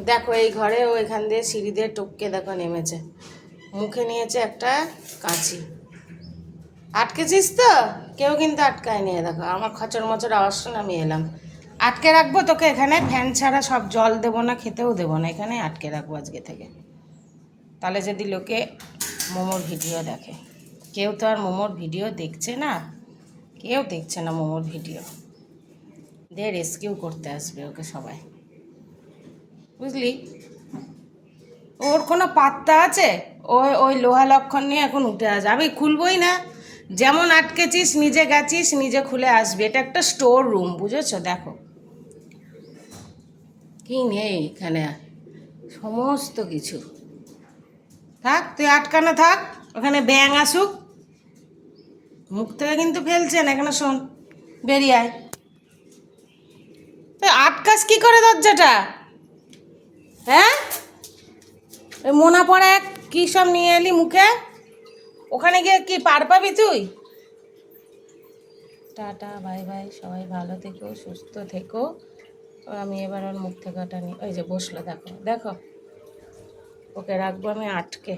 দেখো এই ঘরে ও এখান দিয়ে সিঁড়ি দিয়ে টপকে দেখো নেমেছে, মুখে নিয়েছে একটা কাঁচি। আটকেছিস তো? কেউ কিন্তু আটকায়নি। দেখো আমার খচর মচর আওয়াজ শুনে আমি এলাম। আটকে রাখবো তোকে এখানে, ফ্যান ছাড়া সব, জল দেবো না, খেতেও দেবো না, এখানে আটকে রাখবো আজকে থেকে। তাহলে যদি লোকে মোমোর ভিডিও দেখে, কেউ তো আর মোমোর ভিডিও দেখছে না, কেউ দেখছে না মোমোর ভিডিও। দিয়ে রেস্কিউ করতে আসবে ওকে সবাই, বুঝলি? ওর কোনো পাত্তা আছে? ওই ওই লোহা লক্ষণ নিয়ে এখন উঠে আসবে। আমি খুলবই না, যেমন আটকেছিস নিজে গেছিস নিজে খুলে আসবি। এটা একটা স্টোর রুম, বুঝেছো? দেখো কি নেই এখানে, সমস্ত কিছু। থাক তুই আটকানো থাক, ওখানে ব্যাঙ আসুক। মুখ থেকে কিন্তু ফেলছে না, এখানে শোন, বেরিয়ে আয়। তুই আটকাস কি করে দরজাটা? হ্যাঁ, ওই মোনা পড়া এক কী সব নিয়ে এলি মুখে, ওখানে গিয়ে কি পার পাবি তুই? টাটা, বাই বাই, সবাই ভালো থেকো, সুস্থ থেকো। আমি এবার ওর মুখ থেকে ওটা নিয়ে, ওই যে বসলো, দেখো দেখো, ওকে রাখবো আমি আটকে।